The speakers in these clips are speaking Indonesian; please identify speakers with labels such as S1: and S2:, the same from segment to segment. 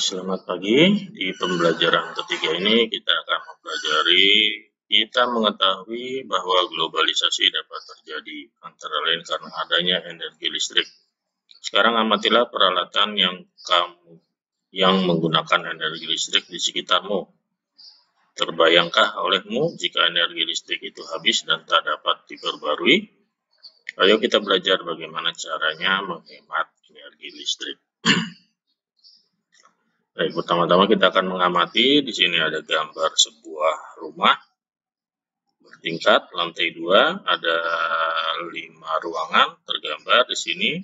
S1: Selamat pagi. Di pembelajaran ketiga ini kita akan kita mengetahui bahwa globalisasi dapat terjadi antara lain karena adanya energi listrik. Sekarang amatilah peralatan yang menggunakan energi listrik di sekitarmu. Terbayangkah olehmu jika energi listrik itu habis dan tak dapat diperbarui? Ayo kita belajar bagaimana caranya menghemat energi listrik. Baik, pertama-tama kita akan mengamati. Di sini ada gambar sebuah rumah bertingkat, lantai 2, ada 5 ruangan tergambar di sini.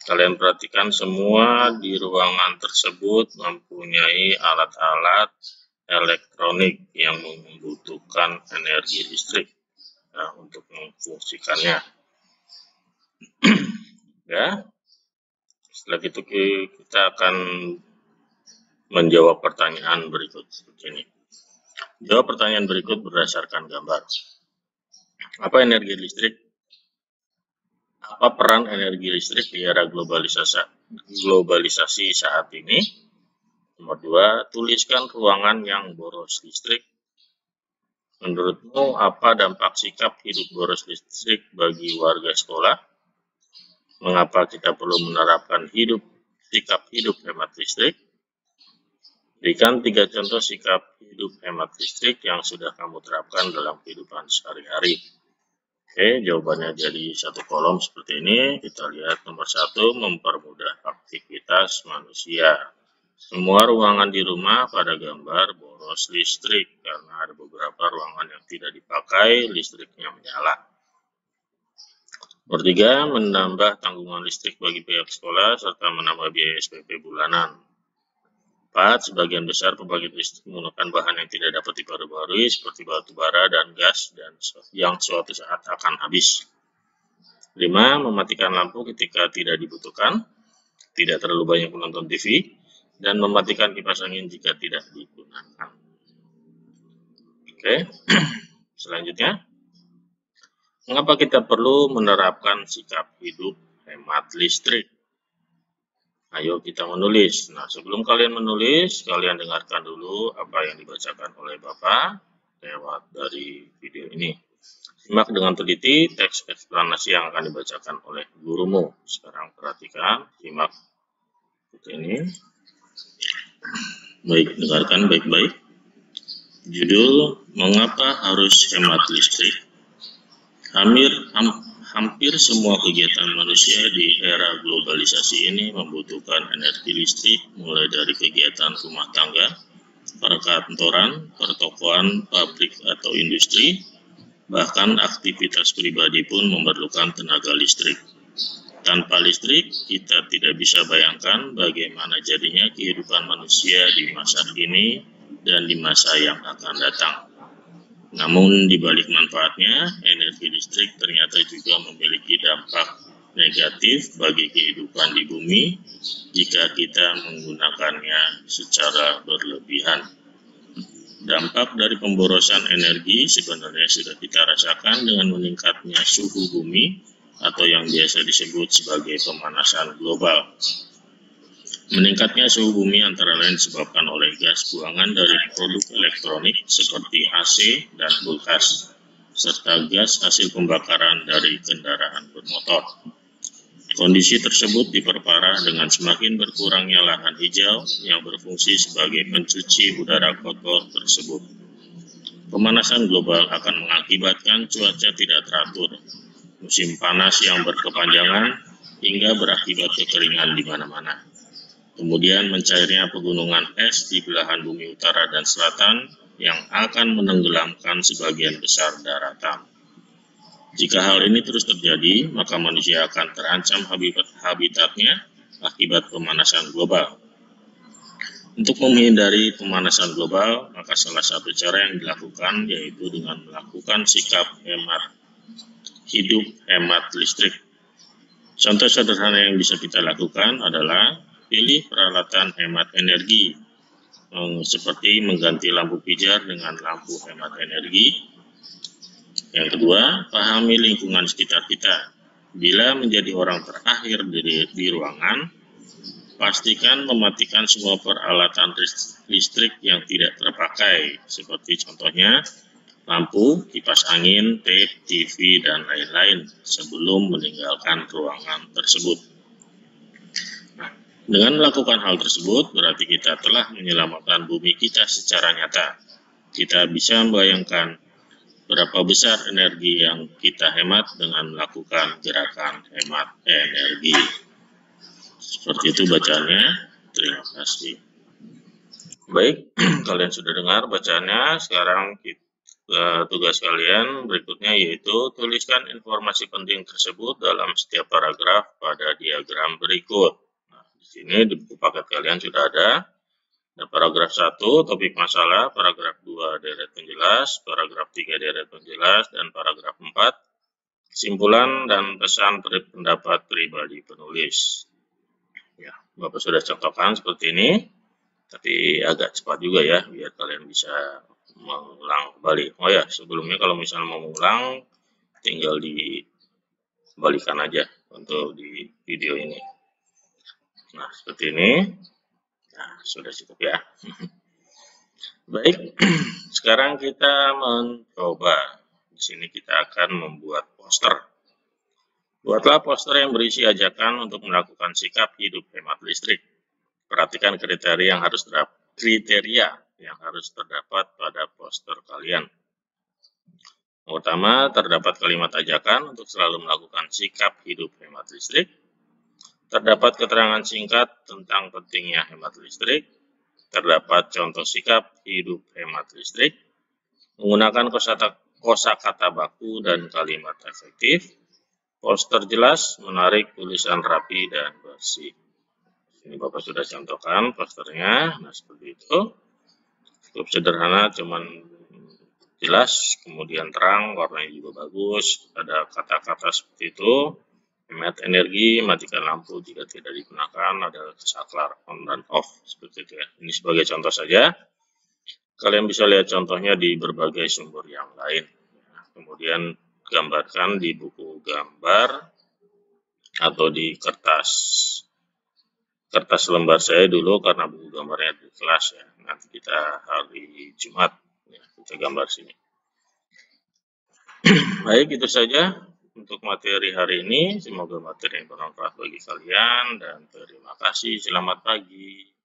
S1: Kalian perhatikan semua di ruangan tersebut mempunyai alat-alat elektronik yang membutuhkan energi listrik untuk memfungsikannya. Ya, setelah itu kita akan menjawab pertanyaan berikut seperti ini. Jawab pertanyaan berikut berdasarkan gambar. Apa energi listrik? Apa peran energi listrik di era globalisasi saat ini? Nomor 2, tuliskan ruangan yang boros listrik. Menurutmu apa dampak sikap hidup boros listrik bagi warga sekolah? Mengapa kita perlu menerapkan sikap hidup hemat listrik? Berikan 3 contoh sikap hidup hemat listrik yang sudah kamu terapkan dalam kehidupan sehari-hari. Oke, jawabannya jadi satu kolom seperti ini. Kita lihat nomor 1, mempermudah aktivitas manusia. Semua ruangan di rumah pada gambar boros listrik karena ada beberapa ruangan yang tidak dipakai, listriknya menyala. Nomor 3, menambah tanggungan listrik bagi pihak sekolah serta menambah biaya SPP bulanan. 4, sebagian besar pembangkit listrik menggunakan bahan yang tidak dapat diperbarui seperti batu bara dan gas yang suatu saat akan habis. 5, mematikan lampu ketika tidak dibutuhkan, tidak terlalu banyak menonton TV, dan mematikan kipas angin jika tidak digunakan. Oke, selanjutnya, mengapa kita perlu menerapkan sikap hidup hemat listrik? Ayo kita menulis. Nah, sebelum kalian menulis, kalian dengarkan dulu apa yang dibacakan oleh Bapak lewat dari video ini. Simak dengan teliti teks eksplanasi yang akan dibacakan oleh gurumu. Sekarang perhatikan, simak seperti ini. Baik, dengarkan baik-baik. Judul, mengapa harus hemat listrik? Hampir semua kegiatan manusia di era globalisasi ini membutuhkan energi listrik, mulai dari kegiatan rumah tangga, perkantoran, pertokoan, pabrik atau industri, bahkan aktivitas pribadi pun memerlukan tenaga listrik. Tanpa listrik, kita tidak bisa bayangkan bagaimana jadinya kehidupan manusia di masa kini dan di masa yang akan datang. Namun di balik manfaatnya, energi listrik ternyata juga memiliki dampak negatif bagi kehidupan di bumi jika kita menggunakannya secara berlebihan. Dampak dari pemborosan energi sebenarnya sudah kita rasakan dengan meningkatnya suhu bumi atau yang biasa disebut sebagai pemanasan global. Meningkatnya suhu bumi antara lain disebabkan oleh gas buangan dari produk elektronik seperti AC dan kulkas, serta gas hasil pembakaran dari kendaraan bermotor. Kondisi tersebut diperparah dengan semakin berkurangnya lahan hijau yang berfungsi sebagai pencuci udara kotor tersebut. Pemanasan global akan mengakibatkan cuaca tidak teratur, musim panas yang berkepanjangan, hingga berakibat kekeringan di mana-mana. Kemudian mencairnya pegunungan es di belahan bumi utara dan selatan yang akan menenggelamkan sebagian besar daratan. Jika hal ini terus terjadi, maka manusia akan terancam habitatnya akibat pemanasan global. Untuk menghindari pemanasan global, maka salah satu cara yang dilakukan yaitu dengan melakukan sikap hidup hemat listrik. Contoh sederhana yang bisa kita lakukan adalah pilih peralatan hemat energi, seperti mengganti lampu pijar dengan lampu hemat energi. Yang kedua, pahami lingkungan sekitar kita. Bila menjadi orang terakhir di ruangan, Pastikan mematikan semua peralatan listrik yang tidak terpakai, seperti contohnya lampu, kipas angin, tape, TV, dan lain-lain sebelum meninggalkan ruangan tersebut. Nah, dengan melakukan hal tersebut, berarti kita telah menyelamatkan bumi kita secara nyata. Kita bisa membayangkan berapa besar energi yang kita hemat dengan melakukan gerakan hemat energi. Seperti itu bacaannya. Terima kasih. Baik, kalian sudah dengar bacaannya. Sekarang tugas kalian berikutnya yaitu tuliskan informasi penting tersebut dalam setiap paragraf pada diagram berikut. Nah, di sini di buku paket kalian sudah ada. Paragraf 1, topik masalah, paragraf 2, deret penjelas, paragraf 3, deret penjelas, dan paragraf 4, kesimpulan dan pesan pendapat pribadi penulis. Ya, Bapak sudah contohkan seperti ini, tapi agak cepat juga ya, biar kalian bisa mengulang kembali. Oh ya, sebelumnya kalau misalnya mau mengulang, tinggal dikembalikan aja untuk di video ini. Nah, seperti ini. Nah, sudah cukup ya. Baik, sekarang kita mencoba. Di sini kita akan membuat poster. Buatlah poster yang berisi ajakan untuk melakukan sikap hidup hemat listrik. Perhatikan kriteria yang harus terdapat pada poster kalian. Yang pertama, terdapat kalimat ajakan untuk selalu melakukan sikap hidup hemat listrik. Terdapat keterangan singkat tentang pentingnya hemat listrik. Terdapat contoh sikap hidup hemat listrik. Menggunakan kosakata baku dan kalimat efektif. Poster jelas, menarik, tulisan rapi, dan bersih. Ini Bapak sudah contohkan posternya. Nah, seperti itu. Cukup sederhana, cuman jelas, kemudian terang, warnanya juga bagus. Ada kata-kata seperti itu. Hemat energi, matikan lampu jika tidak digunakan. Ada saklar on dan off, seperti itu ya. Ini sebagai contoh saja. Kalian bisa lihat contohnya di berbagai sumber yang lain. Nah, kemudian gambarkan di buku gambar atau di kertas lembar saya dulu, karena buku gambarnya di kelas ya. Nanti kita hari Jumat ya, kita gambar sini. Baik, itu saja untuk materi hari ini. Semoga materi yang bermanfaat bagi kalian dan terima kasih. Selamat pagi.